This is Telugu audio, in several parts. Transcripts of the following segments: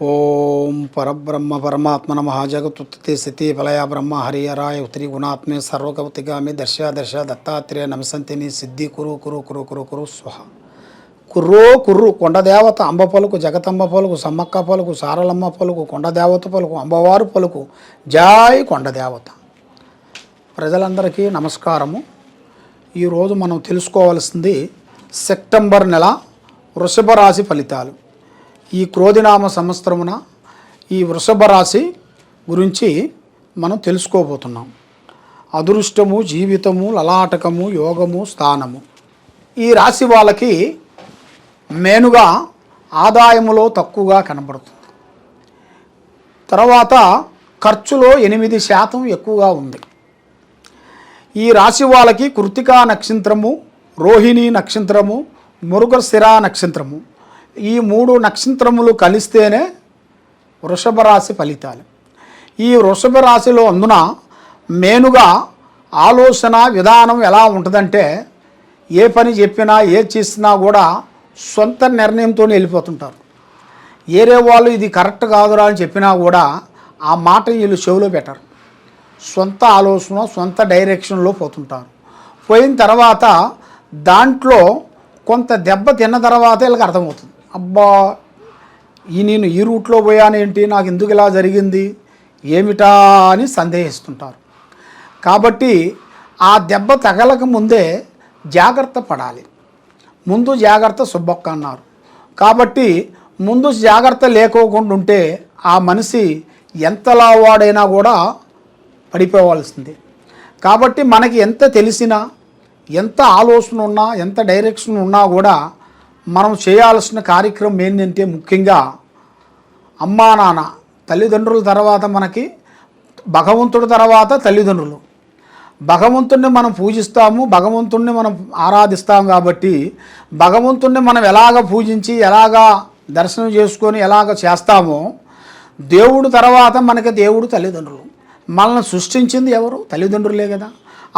ఓం పరబ్రహ్మ పరమాత్మ నమః జగతుత్తే స్థితి ఫలయ బ్రహ్మ హరిహరాయ ఉత్తరి గుణాత్మే సర్వకౌతిగామి దర్శ దర్శ దత్తాత్రేయ నమసంతిని సిద్ధి కురు కురు కురు కురు కురు స్వహ కుర్రో కుర్రు కొండదేవత అంబ పలుకు జగతంబ పలుకు సమ్మక్క పలుకు సారలమ్మ పలుకు కొండదేవత పలుకు అంబవారు పలుకు జై కొండదేవత. ప్రజలందరికీ నమస్కారము. ఈరోజు మనం తెలుసుకోవాల్సింది సెప్టెంబర్ నెల వృషభ రాశి ఫలితాలు. ఈ క్రోధినామ సంవత్సరమున ఈ వృషభ రాశి గురించి మనం తెలుసుకోబోతున్నాం. అదృష్టము, జీవితము, లలాటకము, యోగము, స్థానము. ఈ రాశి వాళ్ళకి మేనుగా ఆదాయములో తక్కువగా కనబడుతుంది. తర్వాత ఖర్చులో 8% ఎక్కువగా ఉంది. ఈ రాశి వాళ్ళకి కృత్తికా నక్షత్రము, రోహిణి నక్షత్రము, మృగశిర నక్షత్రము, ఈ 3 నక్షత్రములు కలిస్తేనే వృషభ రాశి ఫలితాలు. ఈ వృషభ రాశిలో అందున మేనుగా ఆలోచన విధానం ఎలా ఉంటుందంటే, ఏ పని చెప్పినా ఏ చేసినా కూడా సొంత నిర్ణయంతో వెళ్ళిపోతుంటారు. ఏరే వాళ్ళు ఇది కరెక్ట్ కాదురా అని చెప్పినా కూడా ఆ మాట వీళ్ళు చెవిలో పెట్టరు. సొంత ఆలోచన, సొంత డైరెక్షన్లో పోతుంటారు. పోయిన తర్వాత దాంట్లో కొంత దెబ్బ తిన్న తర్వాత వీళ్ళకి అర్థమవుతుంది, అబ్బా నేను ఈ రూట్లో పోయానేంటి, నాకు ఎందుకు ఇలా జరిగింది ఏమిటా అని సందేహిస్తుంటారు. కాబట్టి ఆ దెబ్బ తగలక ముందే జాగ్రత్త పడాలి. ముందు జాగ్రత్త సుబ్బొక్క అన్నారు. కాబట్టి ముందు జాగ్రత్త లేకోకుండా ఉంటే ఆ మనిషి ఎంతలా వాడైనా కూడా పడిపోవాల్సిందే. కాబట్టి మనకి ఎంత తెలిసినా, ఎంత ఆలోచన ఉన్నా, ఎంత డైరెక్షన్ ఉన్నా కూడా మనం చేయాల్సిన కార్యక్రమం ఏంటంటే, ముఖ్యంగా అమ్మా నాన్న తల్లిదండ్రుల తర్వాత మనకి భగవంతుడి తర్వాత తల్లిదండ్రులు. భగవంతుణ్ణి మనం పూజిస్తాము, భగవంతుణ్ణి మనం ఆరాధిస్తాము. కాబట్టి భగవంతుణ్ణి మనం ఎలాగ పూజించి, ఎలాగ దర్శనం చేసుకొని ఎలాగ చేస్తామో, దేవుడు తర్వాత మనకి దేవుడు తల్లిదండ్రులు. మనల్ని సృష్టించింది ఎవరు? తల్లిదండ్రులే కదా.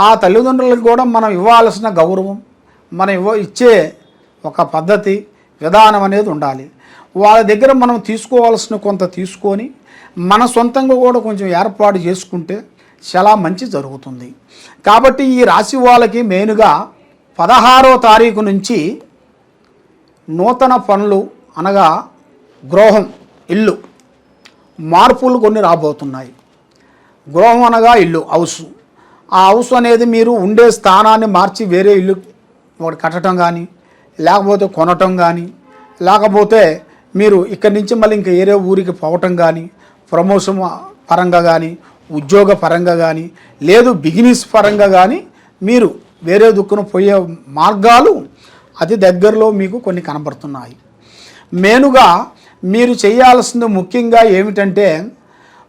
ఆ తల్లిదండ్రులకు కూడా మనం ఇవ్వాల్సిన గౌరవం, మనం ఇచ్చే ఒక పద్ధతి, విధానం అనేది ఉండాలి. వాళ్ళ దగ్గర మనం తీసుకోవాల్సిన కొంత తీసుకొని మన సొంతంగా కూడా కొంచెం ఏర్పాటు చేసుకుంటే చాలా మంచి జరుగుతుంది. కాబట్టి ఈ రాశి వాళ్ళకి మెయిన్గా 16వ తారీఖు నుంచి నూతన పనులు, అనగా గృహం, ఇల్లు మార్పులు కొన్ని రాబోతున్నాయి. గృహం అనగా ఇల్లు, హౌస్. ఆ హౌస్ అనేది మీరు ఉండే స్థానాన్ని మార్చి వేరే ఇల్లు ఒకటి కట్టడం కానీ, లేకపోతే కొనటం కానీ, లేకపోతే మీరు ఇక్కడి నుంచి మళ్ళీ ఇంకా వేరే ఊరికి పోవటం కానీ, ప్రమోషన్ పరంగా కానీ, ఉద్యోగ పరంగా కానీ, లేదు బిజినెస్ పరంగా కానీ మీరు వేరే దిక్కున పోయే మార్గాలు అతి దగ్గరలో మీకు కొన్ని కనబడుతున్నాయి. మెయిన్గా మీరు చేయాల్సింది ముఖ్యంగా ఏమిటంటే,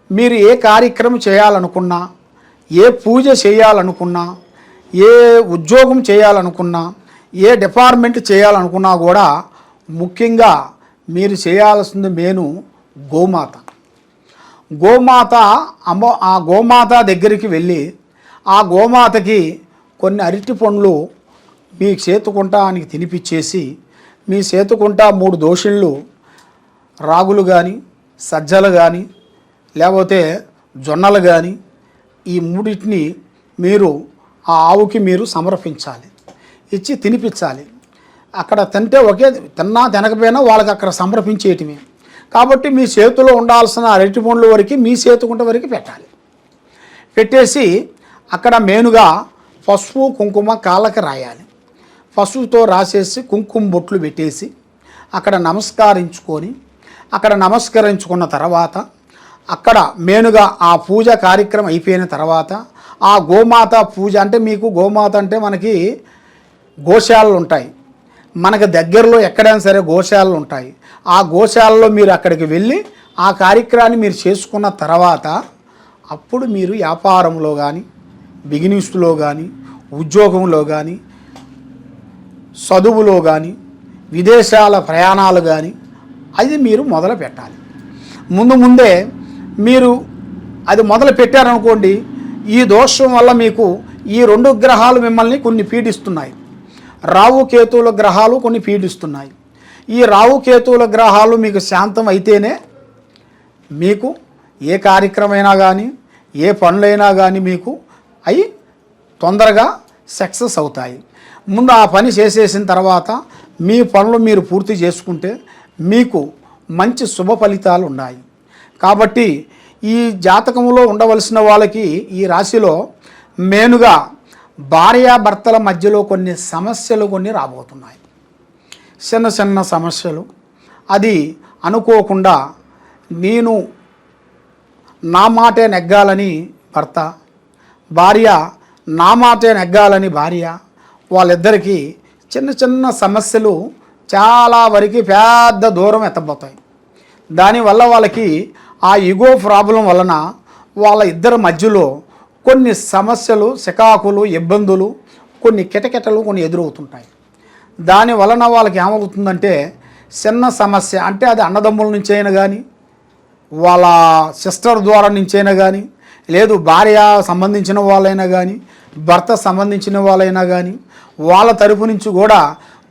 మీరు ఏ కార్యక్రమం చేయాలనుకున్నా, ఏ పూజ చేయాలనుకున్నా, ఏ ఉద్యోగం చేయాలనుకున్నా, ఏ డిపార్ట్మెంట్ చేయాలనుకున్నా కూడా ముఖ్యంగా మీరు చేయాల్సింది మెయిన్ గోమాత. ఆ గోమాత దగ్గరికి వెళ్ళి ఆ గోమాతకి కొన్ని అరటి పండ్లు మీ చేతుకుంటానికి తినిపించేసి, మీ చేతుకుంటా 3 దోషుళ్ళు రాగులు కానీ, సజ్జలు కానీ, లేకపోతే జొన్నలు కానీ, ఈ 3టిని మీరు ఆ ఆవుకి మీరు సమర్పించాలి, ఇచ్చి తినిపించాలి. అక్కడ తింటే ఒకే, తిన్నా తినకపోయినా వాళ్ళకి అక్కడ సమర్పించేయటమే. కాబట్టి మీ చేతిలో ఉండాల్సిన అరటి పండ్ల వరకు మీ చేతుకుంట వరకు పెట్టాలి. పెట్టేసి అక్కడ మెయిన్గా పసుపు కుంకుమ కాళ్ళకి రాయాలి. పసుపుతో రాసేసి కుంకుమ బొట్లు పెట్టేసి అక్కడ నమస్కరించుకొని, అక్కడ నమస్కరించుకున్న తర్వాత అక్కడ మెయిన్గా ఆ పూజ కార్యక్రమం అయిపోయిన తర్వాత ఆ గోమాత పూజ అంటే, మీకు గోమాత అంటే మనకి గోశాలలు ఉంటాయి, మనకు దగ్గరలో ఎక్కడైనా సరే గోశాలలు ఉంటాయి. ఆ గోశాలలో మీరు అక్కడికి వెళ్ళి ఆ కార్యక్రమాన్ని మీరు చేసుకున్న తర్వాత అప్పుడు మీరు వ్యాపారంలో కానీ, బిజినెస్లో కానీ, ఉద్యోగంలో కానీ, చదువులో కానీ, విదేశాల ప్రయాణాలు కానీ అది మీరు మొదలు పెట్టాలి. ముందే మీరు అది మొదలు పెట్టారనుకోండి, ఈ దోషం వల్ల మీకు ఈ 2 గ్రహాలు మిమ్మల్ని కొన్ని పీడిస్తున్నాయి. రావు కేతువుల గ్రహాలు కొన్ని పీడిస్తున్నాయి. ఈ రావు కేతువుల గ్రహాలు మీకు శాంతం అయితేనే మీకు ఏ కార్యక్రమైనా కానీ ఏ పనులైనా కానీ మీకు అవి తొందరగా సక్సెస్ అవుతాయి. ముందు ఆ పని చేసేసిన తర్వాత మీ పనులు మీరు పూర్తి చేసుకుంటే మీకు మంచి శుభ ఫలితాలు ఉన్నాయి. కాబట్టి ఈ జాతకంలో ఉండవలసిన వాళ్ళకి ఈ రాశిలో మెయిన్గా భార్యాభర్తల మధ్యలో కొన్ని సమస్యలు రాబోతున్నాయి. చిన్న చిన్న సమస్యలు. అది అనుకోకుండా నేను నా మాటే నెగ్గాలని భర్త, భార్య నా మాటే నెగ్గాలని భార్య, వాళ్ళిద్దరికీ చిన్న చిన్న సమస్యలు చాలా వరకు పెద్ద దూరం ఎత్తబోతాయి. దానివల్ల వాళ్ళకి ఆ ఈగో ప్రాబ్లం వలన వాళ్ళ ఇద్దరి మధ్యలో కొన్ని సమస్యలు, చికాకులు, ఇబ్బందులు, కొన్ని కిటకిటలు ఎదురవుతుంటాయి. దాని వలన వాళ్ళకి ఏమవుతుందంటే చిన్న సమస్య అంటే అది అన్నదమ్ముల నుంచైనా కానీ, వాళ్ళ సిస్టర్ ద్వారా నుంచైనా కానీ, లేదు భార్య సంబంధించిన వాళ్ళైనా కానీ, భర్త సంబంధించిన వాళ్ళైనా కానీ, వాళ్ళ తరపు నుంచి కూడా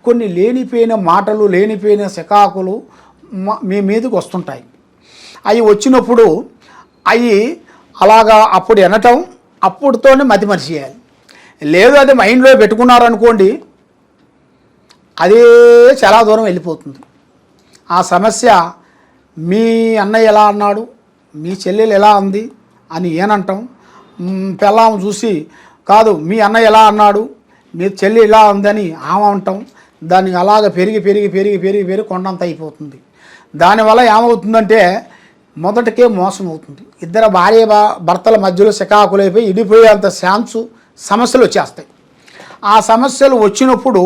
కొన్ని లేనిపోయిన మాటలు, లేనిపోయిన చికాకులు మీ మీదకి వస్తుంటాయి. అవి వచ్చినప్పుడు అవి అలాగా అప్పుడు వినటం, అప్పుడుతోనే మతిమరిచేయాలి. లేదు అది మైండ్లో పెట్టుకున్నారనుకోండి, అదే చాలా దూరం వెళ్ళిపోతుంది. ఆ సమస్య మీ అన్నయ్య ఎలా అన్నాడు, మీ చెల్లెలు ఎలా అంది అని ఏనంటాం. పెళ్ళాము చూసి కాదు మీ అన్నయ్య ఎలా అన్నాడు, మీ చెల్లి ఎలా ఉందని ఆమె అంటాం. దానికి అలాగ పెరిగి పెరిగి పెరిగి పెరిగి పెరిగి కొండంత అయిపోతుంది. దానివల్ల ఏమవుతుందంటే మొదటికే మోసం అవుతుంది. ఇద్దరు భార్య భర్తల మధ్యలో చికాకులైపోయి ఇడిపోయేంత సమస్యలు వచ్చేస్తాయి. ఆ సమస్యలు వచ్చినప్పుడు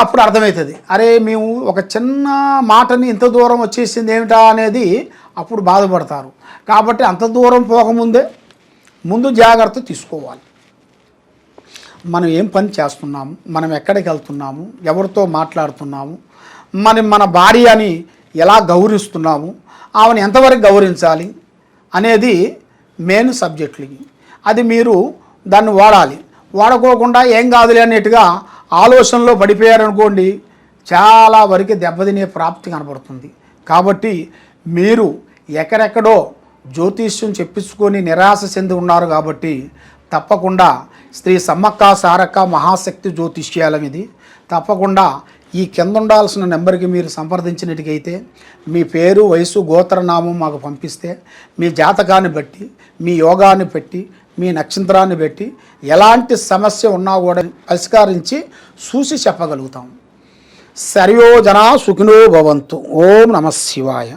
అప్పుడు అర్థమవుతుంది, అరే మేము ఒక చిన్న మాటని ఇంత దూరం వచ్చేసింది ఏమిటా అనేది అప్పుడు బాధపడతారు. కాబట్టి అంత దూరం పోకముందే ముందు జాగ్రత్త తీసుకోవాలి. మనం ఏం పని చేస్తున్నాము, మనం ఎక్కడికి వెళ్తున్నాము, ఎవరితో మాట్లాడుతున్నాము, మన భార్యని ఎలా గౌరవిస్తున్నాము, ఆమెను ఎంతవరకు గౌరవించాలి అనేది మెయిన్ సబ్జెక్టులు. అది మీరు దాన్ని వాడాలి. వాడుకోకుండా ఏం కాదులే అన్నట్టుగా ఆలోచనలో పడిపోయారనుకోండి, చాలా వరకు దెబ్బతినే ప్రాప్తి కనపడుతుంది. కాబట్టి మీరు ఎక్కడెక్కడో జ్యోతిష్యం చెప్పించుకొని నిరాశ చెంది ఉన్నారు. కాబట్టి తప్పకుండా శ్రీ సమ్మక్క సారక్క మహాశక్తి జ్యోతిష్యాలం ఇది. తప్పకుండా ఈ కింద ఉండాల్సిన నెంబర్కి మీరు సంప్రదించినట్టుకైతే మీ పేరు, వయసు, గోత్రనామం మాకు పంపిస్తే మీ జాతకాన్ని బట్టి, మీ యోగాన్ని పెట్టి, మీ నక్షత్రాన్ని పెట్టి ఎలాంటి సమస్య ఉన్నా కూడా పరిష్కరించి చూసి చెప్పగలుగుతాం. సర్వో జనా సుఖినో భవంతు. ఓం నమః శివాయ.